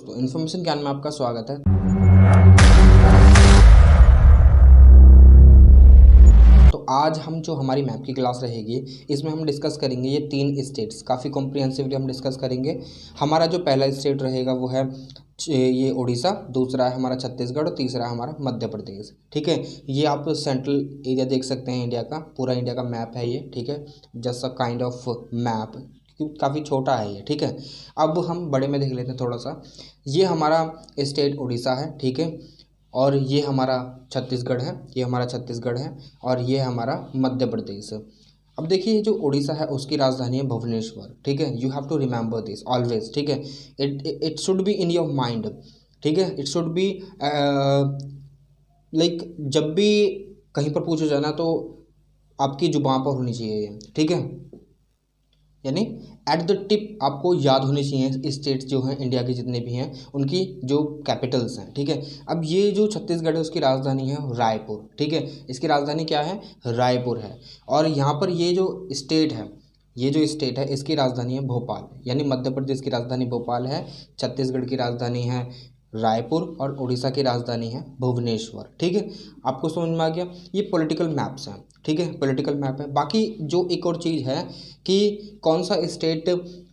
तो इन्फॉर्मेशन ज्ञान में आपका स्वागत है। तो आज हम जो हमारी मैप की क्लास रहेगी इसमें हम डिस्कस करेंगे ये 3 स्टेट्स, काफ़ी कॉम्प्रिहेंसिवली हम डिस्कस करेंगे। हमारा जो पहला स्टेट रहेगा वो है ये उड़ीसा, दूसरा है हमारा छत्तीसगढ़ और तीसरा है हमारा मध्य प्रदेश। ठीक है, ये आप सेंट्रल एरिया देख सकते हैं इंडिया का, पूरा इंडिया का मैप है ये। ठीक है, just a kind of map, काफ़ी छोटा है ये। ठीक है, अब हम बड़े में देख लेते हैं थोड़ा सा। ये हमारा स्टेट उड़ीसा है, ठीक है, और ये हमारा छत्तीसगढ़ है, ये हमारा छत्तीसगढ़ है, और ये हमारा मध्य प्रदेश है। अब देखिए जो उड़ीसा है उसकी राजधानी है भुवनेश्वर। ठीक है, you have to remember this always. ठीक है, it should be in your mind. ठीक है, इट शुड बी लाइक जब भी कहीं पर पूछा जाना तो आपकी जुबान पर होनी चाहिए ये। ठीक है, यानी एट द टिप आपको याद होनी चाहिए स्टेट्स जो हैं इंडिया के जितने भी हैं उनकी जो कैपिटल्स हैं। ठीक है, अब ये जो छत्तीसगढ़ है उसकी राजधानी है रायपुर। ठीक है, इसकी राजधानी क्या है? रायपुर है। और यहाँ पर ये जो स्टेट है, ये जो स्टेट है इसकी राजधानी है भोपाल, यानी मध्य प्रदेश की राजधानी भोपाल है, छत्तीसगढ़ की राजधानी है रायपुर और उड़ीसा की राजधानी है भुवनेश्वर। ठीक है, आपको समझ में आ गया? ये पॉलिटिकल मैप्स हैं। ठीक है, पॉलिटिकल मैप है। बाकी जो एक और चीज़ है कि कौन सा स्टेट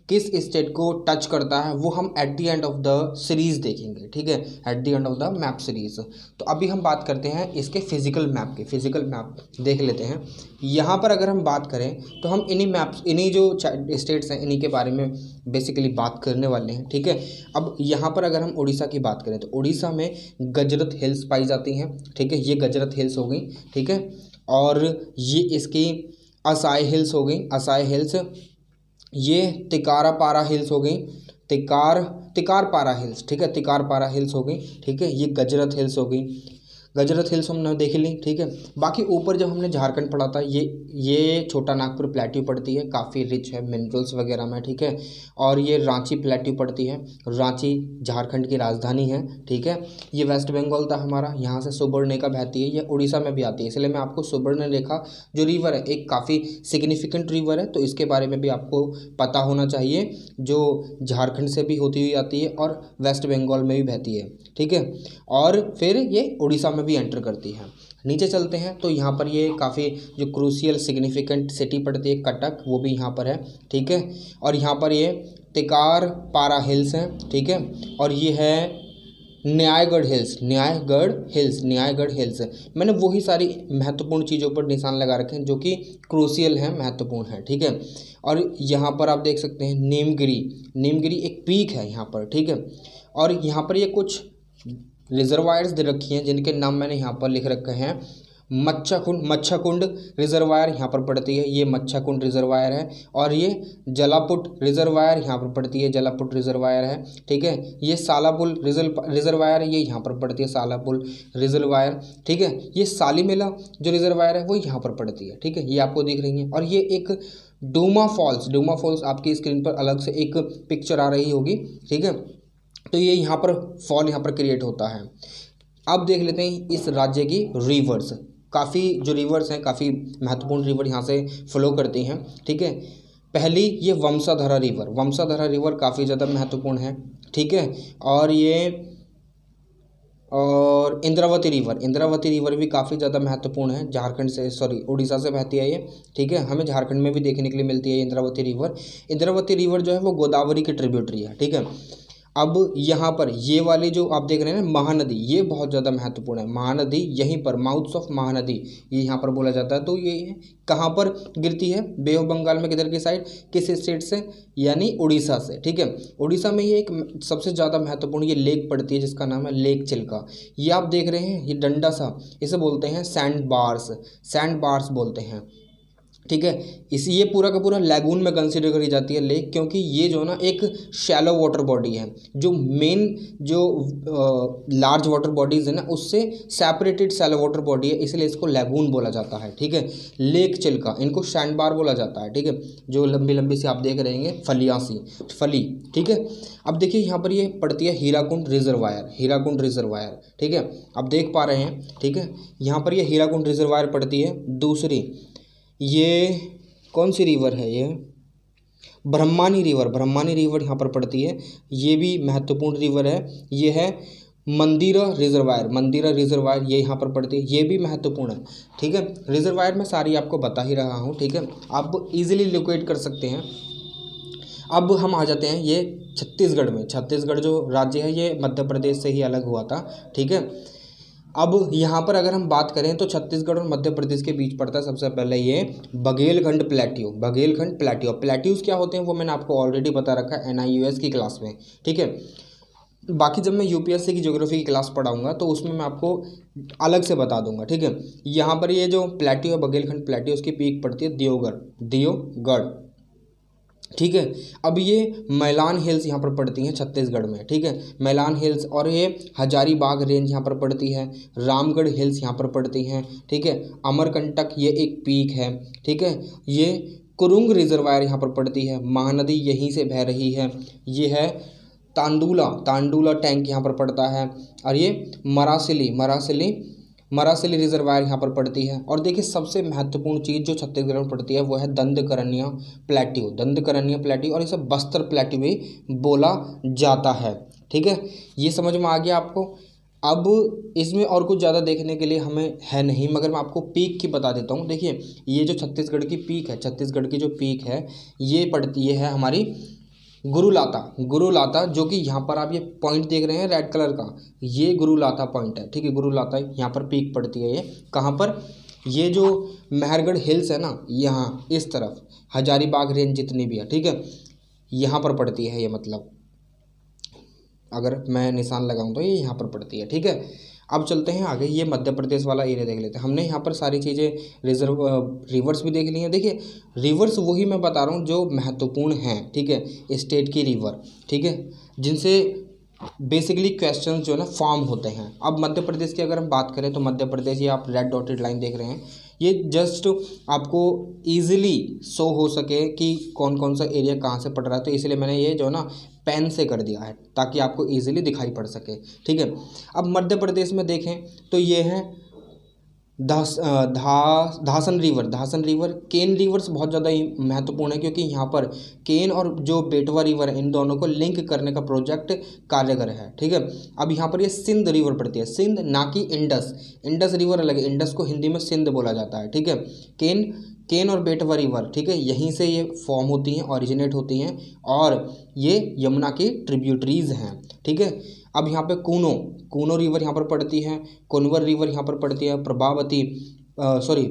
किस स्टेट को टच करता है वो हम at the end of the series देखेंगे। ठीक है, at the end of the map series. तो अभी हम बात करते हैं इसके फिजिकल मैप के। फिजिकल मैप देख लेते हैं। यहाँ पर अगर हम बात करें तो हम इन्हीं मैप्स, इन्हीं जो स्टेट्स हैं इन्हीं के बारे में बेसिकली बात करने वाले हैं। ठीक है, अब यहाँ पर अगर हम उड़ीसा की बात करें तो उड़ीसा में गजरत हिल्स पाई जाती हैं। ठीक है, ये गजरत हिल्स हो गई। ठीक है, और ये इसकी असाई हिल्स हो गई, असाई हिल्स। ये तिकारपारा हिल्स हो गई, तिकारपारा हिल्स। ठीक है, तिकारपारा हिल्स हो गई। ठीक है, ये गजरत हिल्स हो गई, गजरत हिल्स हमने देख ली। ठीक है, बाकी ऊपर जब हमने झारखंड पढ़ा था ये छोटा नागपुर प्लेट्यू पड़ती है, काफ़ी रिच है मिनरल्स वगैरह में। ठीक है, और ये रांची प्लेट्यू पड़ती है, रांची झारखंड की राजधानी है। ठीक है, ये वेस्ट बंगाल था हमारा, यहाँ से सुवर्णरेखा बहती है, ये उड़ीसा में भी आती है, इसलिए मैं आपको सुवर्णरेखा जो रिवर है एक काफ़ी सिग्निफिकेंट रिवर है, तो इसके बारे में भी आपको पता होना चाहिए, जो झारखंड से भी होती हुई आती है और वेस्ट बंगाल में भी बहती है। ठीक है, और फिर ये उड़ीसा में भी एंटर करती है। नीचे चलते हैं तो यहाँ पर ये काफ़ी जो क्रूशियल सिग्निफिकेंट सिटी पड़ती है कटक, वो भी यहाँ पर है। ठीक है, और यहाँ पर ये तिकारपारा हिल्स हैं। ठीक है, और ये है न्यायगढ़ हिल्स, न्यायगढ़ हिल्स। मैंने वही सारी महत्वपूर्ण चीज़ों पर निशान लगा रखे हैं जो कि क्रूशियल हैं, महत्वपूर्ण हैं। ठीक है, और यहाँ पर आप देख सकते हैं नीमगिरी एक पीक है यहाँ पर। ठीक है, और यहाँ पर ये कुछ रिजर्वायर्स दे रखी हैं जिनके नाम मैंने यहाँ पर लिख रखे हैं। मच्छाकुंड रिजर्वायर यहाँ पर पड़ती है, ये मच्छाकुंड रिजर्वायर है, और ये जलापुट रिजर्वायर यहाँ पर पड़ती है, जलापुट रिजर्वायर है। ठीक है, ये सालापुल रिजर्वायर ये यहाँ पर पड़ती है, सालापुल रिजर्वायर। ठीक है, ये सालीमेला जो रिजर्वायर है वो यहाँ पर पड़ती है। ठीक है, ये आपको दिख रही है, और ये एक डूमा फॉल्स आपकी स्क्रीन पर अलग से एक पिक्चर आ रही होगी। ठीक है, तो ये यहाँ पर फॉल यहाँ पर क्रिएट होता है। अब देख लेते हैं इस राज्य की रिवर्स। काफ़ी जो रिवर्स हैं काफ़ी महत्वपूर्ण रिवर यहाँ से फ्लो करती हैं। ठीक है, पहली ये वंशाधारा रिवर काफ़ी ज़्यादा महत्वपूर्ण है। ठीक है, और इंद्रावती रिवर भी काफ़ी ज़्यादा महत्वपूर्ण है, झारखंड से उड़ीसा से बहती है ये। ठीक है, हमें झारखंड में भी देखने के लिए मिलती है इंद्रावती रिवर जो है वो गोदावरी की ट्रिब्यूटरी है। ठीक है, अब यहाँ पर ये वाली जो आप देख रहे हैं ना महानदी, ये बहुत ज़्यादा महत्वपूर्ण है। महानदी यहीं पर माउथ्स ऑफ महानदी ये यहाँ पर बोला जाता है। तो ये कहाँ पर गिरती है? बे ऑफ बंगाल में। किधर की साइड? किस स्टेट से? यानी उड़ीसा से। ठीक है, उड़ीसा में ये एक सबसे ज़्यादा महत्वपूर्ण ये लेक पड़ती है जिसका नाम है लेक चिल्का। ये आप देख रहे हैं, ये डंडा सा, इसे बोलते हैं सैंड बार्स बोलते हैं। ठीक है, ये पूरा का पूरा लैगून में कंसिडर करी जाती है लेक, क्योंकि ये जो ना एक शैलो वाटर बॉडी है, जो मेन जो लार्ज वाटर बॉडीज़ है ना उससे सेपरेटेड शैलो वाटर बॉडी है, इसलिए इसको लैगून बोला जाता है। ठीक है, लेक चिल्का, इनको सैंड बार बोला जाता है। ठीक है, जो लंबी लंबी सी आप देख रहे हैं फली। ठीक है, अब देखिए यहाँ पर ये पड़ती है हीराकुंड रिजर्वायर। ठीक है, अब देख पा रहे हैं। ठीक है, यहाँ पर ये हीराकुंड रिजर्वायर पड़ती है। दूसरी ये कौन सी रिवर है? ये ब्रह्मानी रिवर यहाँ पर पड़ती है, ये भी महत्वपूर्ण रिवर है। ये है मंदिरा रिजर्वायर ये यहाँ पर पड़ती है, ये भी महत्वपूर्ण है। ठीक है, रिजर्वायर मैं सारी आपको बता ही रहा हूँ। ठीक है, आप इजीली लोकेट कर सकते हैं। अब हम आ जाते हैं ये छत्तीसगढ़ में। छत्तीसगढ़ जो राज्य है ये मध्य प्रदेश से ही अलग हुआ था। ठीक है, अब यहाँ पर अगर हम बात करें तो छत्तीसगढ़ और मध्य प्रदेश के बीच पड़ता है सबसे पहले ये बघेलखंड प्लेट्यू। प्लेट्यूज क्या होते हैं वो मैंने आपको ऑलरेडी बता रखा है NIUS की क्लास में। ठीक है, बाकी जब मैं UPSC की ज्योग्राफी की क्लास पढ़ाऊंगा तो उसमें मैं आपको अलग से बता दूंगा। ठीक है, यहाँ पर ये जो प्लेट्यू है बघेलखंड प्लेट्यू, उसकी पीक पड़ती है दियोगढ़। ठीक है, अब ये मैलान हिल्स यहाँ पर पड़ती हैं छत्तीसगढ़ में। ठीक है, मैलान हिल्स, और ये हजारीबाग रेंज यहाँ पर पड़ती है, रामगढ़ हिल्स यहाँ पर पड़ती हैं। ठीक है, अमरकंटक ये एक पीक है। ठीक है, ये कुरुंग रिजर्वायर यहाँ पर पड़ती है, महानदी यहीं से बह रही है। ये है तांडुला टैंक यहाँ पर पड़ता है, और ये मरासिली रिजर्वायर यहाँ पर पड़ती है। और देखिए सबसे महत्वपूर्ण चीज़ जो छत्तीसगढ़ में पड़ती है वो है दंडकरण्य प्लेट्यू, और इसे बस्तर प्लेट्यू भी बोला जाता है। ठीक है, ये समझ में आ गया आपको। अब इसमें और कुछ ज़्यादा देखने के लिए हमें है नहीं, मगर मैं आपको पीक की बता देता हूँ। देखिए ये जो छत्तीसगढ़ की पीक है, छत्तीसगढ़ की जो पीक है ये पड़ती है हमारी गुरुलाता, जो कि यहाँ पर आप ये पॉइंट देख रहे हैं रेड कलर का, ये गुरुलाता पॉइंट है। ठीक है, गुरुलाता यहाँ पर पीक पड़ती है। ये कहाँ पर, ये जो मेहरगढ़ हिल्स है ना, यहाँ इस तरफ हजारीबाग रेंज जितनी भी है, ठीक है, यहाँ पर पड़ती है ये, मतलब अगर मैं निशान लगाऊं तो ये यहाँ पर पड़ती है। ठीक है, अब चलते हैं आगे, ये मध्य प्रदेश वाला एरिया देख लेते हैं। हमने यहाँ पर सारी चीज़ें रिवर्स भी देख ली हैं। देखिए रिवर्स वही मैं बता रहा हूँ जो महत्वपूर्ण हैं। ठीक है, स्टेट की रिवर, ठीक है, जिनसे बेसिकली क्वेश्चंस जो है ना फॉर्म होते हैं। अब मध्य प्रदेश की अगर हम बात करें तो मध्य प्रदेश, ये आप रेड डॉटेड लाइन देख रहे हैं, ये जस्ट आपको इजीली शो हो सके कि कौन कौन सा एरिया कहाँ से पड़ रहा है, तो इसलिए मैंने ये जो है ना पेन से कर दिया है ताकि आपको इजीली दिखाई पड़ सके। ठीक है, अब मध्य प्रदेश में देखें तो ये है धासन रिवर, केन रिवर्स बहुत ज़्यादा ही महत्वपूर्ण है, क्योंकि यहाँ पर केन और जो बेटवा रिवर है इन दोनों को लिंक करने का प्रोजेक्ट कार्यगर है। ठीक है, अब यहाँ पर ये सिंध रिवर पड़ती है, सिंध ना कि इंडस रिवर अलग है, इंडस को हिंदी में सिंध बोला जाता है। ठीक है, केन और बेटवा रिवर, ठीक है, यहीं से ये फॉर्म होती हैं, ओरिजिनेट होती हैं, और ये यमुना की ट्रिब्यूटरीज हैं। ठीक है, अब यहाँ पे कूनो रिवर यहाँ पर पड़ती है, कुनवर रिवर यहाँ पर पड़ती है,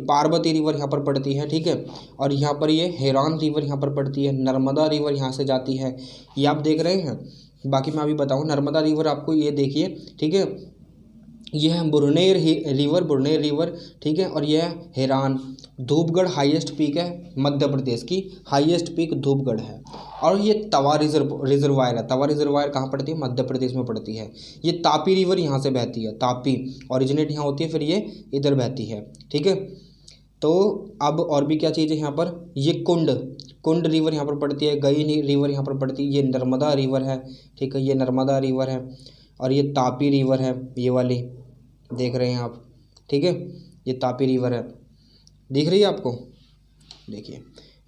पार्वती रिवर यहाँ पर पड़ती है। ठीक है, और यहाँ पर ये हेरान रिवर यहाँ पर पड़ती है, नर्मदा रिवर यहाँ से जाती है, ये आप देख रहे हैं। बाकी मैं अभी बताऊँ, नर्मदा रिवर आपको ये देखिए, ठीक है, यह है बुरनेर रिवर, ठीक है, और यह है हेरान। धूपगढ़ हाईएस्ट पीक है, मध्य प्रदेश की हाईएस्ट पीक धूपगढ़ है। और ये तवा रिजर्वायर है, तवा रिजर्वायर कहाँ पड़ती है, मध्य प्रदेश में पड़ती है। ये तापी रिवर यहाँ से बहती है, तापी ओरिजिनेट यहाँ होती है, फिर ये इधर बहती है। ठीक है, तो अब और भी क्या चीज़ है यहाँ पर, ये कुंड रिवर यहाँ पर पड़ती है, गई रिवर यहाँ पर पड़ती है, ये नर्मदा रिवर है। ठीक है, ये नर्मदा रिवर है, और ये तापी रिवर है, ये वाली देख रहे हैं आप। ठीक है, ये तापी रिवर है, दिख रही है आपको, देखिए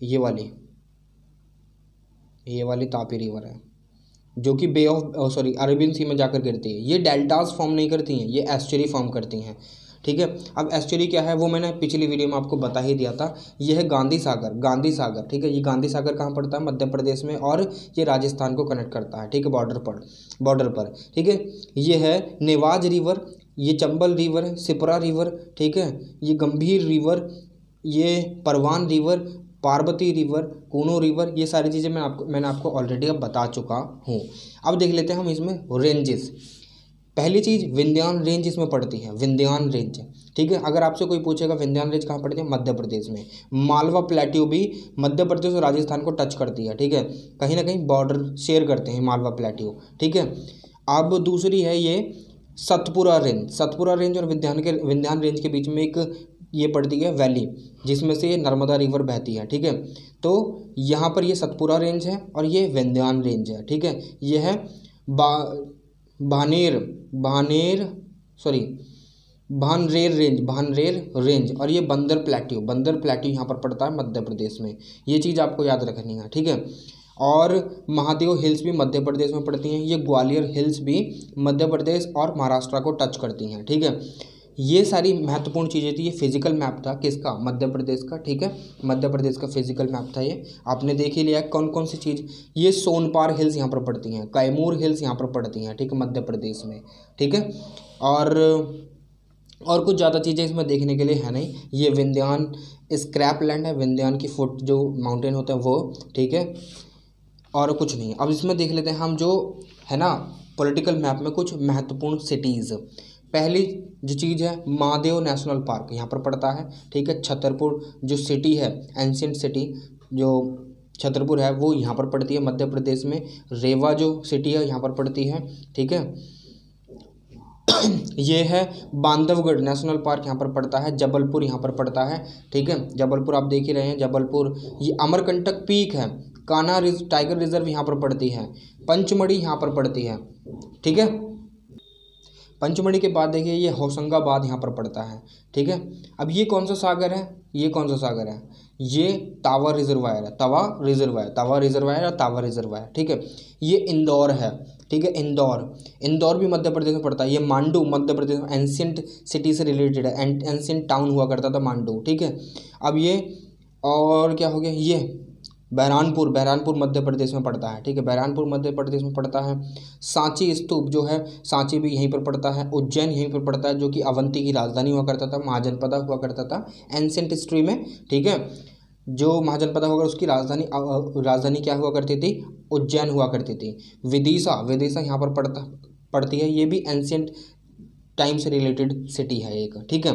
ये वाली तापी रिवर है, जो कि अरबियन सी में जाकर गिरती है। ये डेल्टास फॉर्म नहीं करती हैं, ये एस्चुरी फॉर्म करती हैं। ठीक है, अब एस्चुरी क्या है वो मैंने पिछली वीडियो में आपको बता ही दिया था। ये है गांधी सागर। ठीक है, ये गांधी सागर कहाँ पड़ता है, मध्य प्रदेश में, और ये राजस्थान को कनेक्ट करता है। ठीक है, बॉर्डर पर। ठीक है, ये है नेवाज रिवर, ये चंबल रिवर है, सिपरा रिवर, ठीक है, ये गंभीर रिवर, ये परवान river, Parvati river, Kuno river, ये सारी चीज़ें मैंने आपको ऑलरेडी अब बता चुका हूँ। अब देख लेते हैं हम इसमें रेंजेस। पहली चीज़ विंध्यान रेंज इसमें पड़ती है, विंध्यान रेंज। ठीक है, अगर आपसे कोई पूछेगा विंध्यान रेंज कहाँ पड़ती है, मध्य प्रदेश में। मालवा प्लेट्यू भी मध्य प्रदेश और राजस्थान को टच करती है। ठीक है, कहीं ना कहीं बॉर्डर शेयर करते हैं मालवा प्लेट्यू। ठीक है, अब दूसरी है ये सतपुरा रेंज और विंध्यान रेंज के बीच में एक ये पड़ती है वैली, जिसमें से ये नर्मदा रिवर बहती है। ठीक है, तो यहाँ पर ये सतपुरा रेंज है और ये विंध्यान रेंज है। ठीक है, ये है भानरेर रेंज, और ये बंदर प्लेट्यू यहाँ पर पड़ता है मध्य प्रदेश में। ये चीज़ आपको याद रखनी है। ठीक है, और महादेव हिल्स भी मध्य प्रदेश में पड़ती हैं। ये ग्वालियर हिल्स भी मध्य प्रदेश और महाराष्ट्र को टच करती हैं, ठीक है। ये सारी महत्वपूर्ण चीज़ें थी। ये फिजिकल मैप था किसका, मध्य प्रदेश का, ठीक है। मध्य प्रदेश का फिजिकल मैप था ये, आपने देख ही लिया कौन कौन सी चीज़। ये सोनपार हिल्स यहाँ पर पड़ती हैं, कैमूर हिल्स यहाँ पर पड़ती हैं, ठीक है, मध्य प्रदेश में, ठीक है। और कुछ ज़्यादा चीज़ें इसमें देखने के लिए है नहीं। ये विंध्यान स्क्रैप लैंड है, विंध्यान की फुट जो माउंटेन होते हैं वो, ठीक है, और कुछ नहीं। अब इसमें देख लेते हैं हम जो है ना पॉलिटिकल मैप में कुछ महत्वपूर्ण सिटीज़। पहली जो चीज़ है महादेव नेशनल पार्क यहाँ पर पड़ता है, ठीक है। छतरपुर जो सिटी है, एंशिएंट सिटी जो छतरपुर है वो यहाँ पर पड़ती है मध्य प्रदेश में। रेवा जो सिटी है यहाँ पर पड़ती है, ठीक है। ये है बांधवगढ़ नेशनल पार्क यहाँ पर पड़ता है। जबलपुर यहाँ पर पड़ता है, ठीक है। जबलपुर आप देख ही रहे हैं, जबलपुर। ये अमरकंटक पीक है, कान्हा टाइगर रिजर्व यहाँ पर पड़ती है। पंचमढ़ी यहाँ पर पड़ती है, ठीक है। पंचमढ़ी के बाद देखिए ये होशंगाबाद यहाँ पर पड़ता है, ठीक है। अब ये कौन सा सागर है, ये कौन सा सागर है, ये तावा रिजर्वायर है, तावा रिजर्वायर, ठीक है। ये इंदौर है, ठीक है, इंदौर भी मध्य प्रदेश में पड़ता है। ये मांडू मध्य प्रदेश में एंशिएंट सिटी से रिलेटेड है, एंशिएंट टाउन हुआ करता था मांडू, ठीक है। अब ये और क्या हो गया, ये बहरानपुर मध्य प्रदेश में पड़ता है, ठीक है, बहरानपुर मध्य प्रदेश में पड़ता है। सांची स्तूप जो है, सांची भी यहीं पर पड़ता है। उज्जैन यहीं पर पड़ता है, जो कि अवंती की राजधानी हुआ करता था, महाजनपदा हुआ करता था एंशिएंट हिस्ट्री में, ठीक है। जो महाजनपदा होगा उसकी राजधानी क्या हुआ करती थी, उज्जैन हुआ करती थी। विदिशा यहाँ पर पड़ती है, ये भी एंशिएंट टाइम से रिलेटेड सिटी है एक, ठीक है।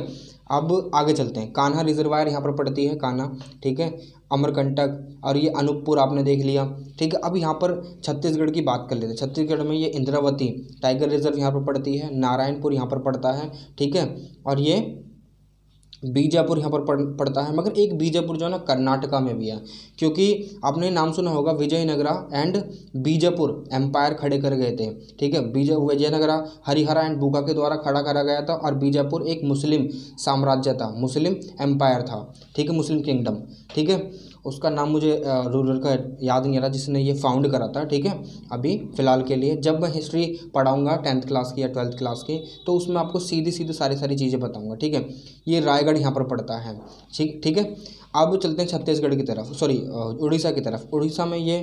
अब आगे चलते हैं। कान्हा रिजर्वायर यहाँ पर पड़ती है, कान्हा, ठीक है। अमरकंटक और ये अनूपपुर आपने देख लिया, ठीक है। अब यहाँ पर छत्तीसगढ़ की बात कर लेते हैं। छत्तीसगढ़ में ये इंद्रावती टाइगर रिजर्व यहाँ पर पड़ती है, नारायणपुर यहाँ पर पड़ता है, ठीक है। और ये बीजापुर यहाँ पर पड़ता है। मगर एक बीजापुर जो है ना कर्नाटका में भी है, क्योंकि आपने नाम सुना होगा विजयनगरा एंड बीजापुर एम्पायर खड़े कर गए थे, ठीक है। विजयनगरा हरिहरा एंड बुका के द्वारा खड़ा करा गया था, और बीजापुर एक मुस्लिम साम्राज्य था, मुस्लिम एम्पायर था, ठीक है, मुस्लिम किंगडम, ठीक है। उसका नाम मुझे रूलर का याद नहीं आ रहा जिसने ये फाउंड करा था, ठीक है। अभी फ़िलहाल के लिए जब मैं हिस्ट्री पढ़ाऊँगा 10th क्लास की या 12th क्लास की, तो उसमें आपको सीधी सारी चीज़ें बताऊँगा, ठीक है। ये रायगढ़ यहाँ पर पड़ता है, ठीक है। अब चलते हैं छत्तीसगढ़ की तरफ, उड़ीसा की तरफ। उड़ीसा में ये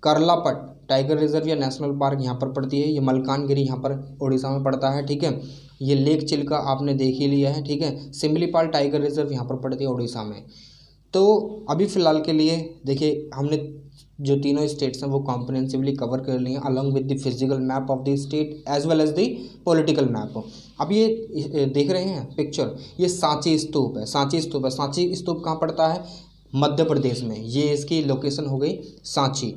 करलापट टाइगर रिजर्व या नेशनल पार्क यहाँ पर पड़ती है। ये मलकानगिरी यहाँ पर उड़ीसा में पड़ता है, ठीक है। ये लेक चिल्का आपने देख ही लिया है, ठीक है। सिमलीपाल टाइगर रिजर्व यहाँ पर पड़ती है उड़ीसा में। तो अभी फ़िलहाल के लिए देखिए हमने जो तीनों स्टेट्स हैं वो कॉम्प्रिहेंसिवली कवर कर लिए हैं, along with the physical map of the state as well as the political map. अब ये देख रहे हैं पिक्चर, ये सांची स्तूप है। सांची स्तूप कहाँ पड़ता है, मध्य प्रदेश में। ये इसकी लोकेशन हो गई सांची,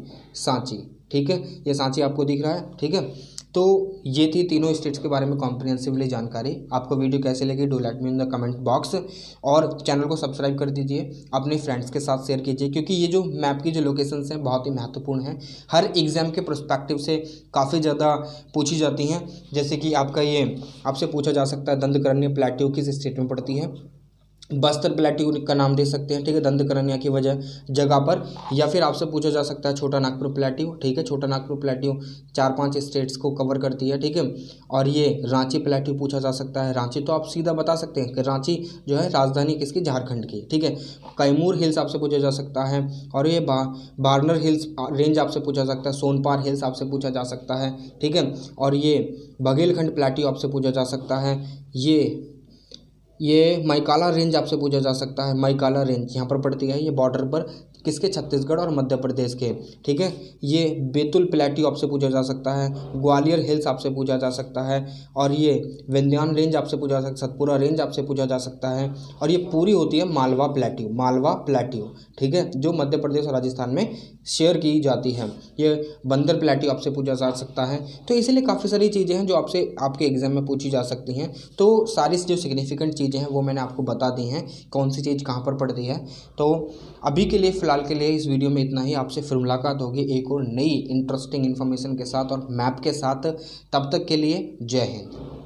ठीक है। ये सांची आपको दिख रहा है, ठीक है। तो ये थी तीनों स्टेट्स के बारे में कॉम्प्रिहेंसिवली जानकारी। आपको वीडियो कैसे लगी do let me in the comment box, और चैनल को सब्सक्राइब कर दीजिए, अपने फ्रेंड्स के साथ शेयर कीजिए, क्योंकि ये जो मैप की जो लोकेशंस हैं बहुत ही महत्वपूर्ण हैं। हर एग्जाम के पर्सपेक्टिव से काफ़ी ज़्यादा पूछी जाती हैं। जैसे कि आपका ये आपसे पूछा जा सकता है दंडकारण्य प्लेट्यू किस स्टेट में पड़ती है, बस्तर प्लेट्यू का नाम दे सकते हैं, ठीक है, दंडकारण्य की जगह पर। या फिर आपसे पूछा जा सकता है छोटा नागपुर प्लेट्यू, ठीक है। छोटा नागपुर प्लेट्यू 4-5 स्टेट्स को कवर करती है, ठीक है। और ये रांची प्लेट्यू पूछा जा सकता है। रांची तो आप सीधा बता सकते हैं कि रांची जो है राजधानी किसकी, झारखंड की, ठीक है। कैमूर हिल्स आपसे पूछा जा सकता है, और ये बार्नर हिल्स रेंज आपसे पूछा जा सकता है, सोनपार हिल्स आपसे पूछा जा सकता है, ठीक है। और ये बघेलखंड प्लेट्यू आपसे पूछा जा सकता है। ये मैकाला रेंज आपसे पूछा जा सकता है, मैकाला रेंज यहाँ पर पड़ती है, ये बॉर्डर पर किसके, छत्तीसगढ़ और मध्य प्रदेश के, ठीक है। ये बेतुल प्लेट्यू आपसे पूछा जा सकता है, ग्वालियर हिल्स आपसे पूछा जा सकता है, और ये विंध्यान रेंज आपसे पूछा जा सकता है, सतपुरा रेंज आपसे पूछा जा सकता है, और ये पूरी होती है मालवा प्लेट्यू, ठीक है, जो मध्य प्रदेश और राजस्थान में शेयर की जाती है। ये बंदर प्लेट्यू आपसे पूछा जा सकता है। तो इसलिए काफ़ी सारी चीज़ें हैं जो आपसे आपके एग्जाम में पूछी जा सकती हैं। तो सारी जो सिग्निफिकेंट चीज़ें हैं वो मैंने आपको बता दी हैं, कौन सी चीज़ कहाँ पर पड़ती है। तो अभी के लिए फ़िलहाल के लिए इस वीडियो में इतना ही। आपसे फिर मुलाकात होगी एक और नई इंटरेस्टिंग इन्फॉर्मेशन के साथ और मैप के साथ। तब तक के लिए जय हिंद।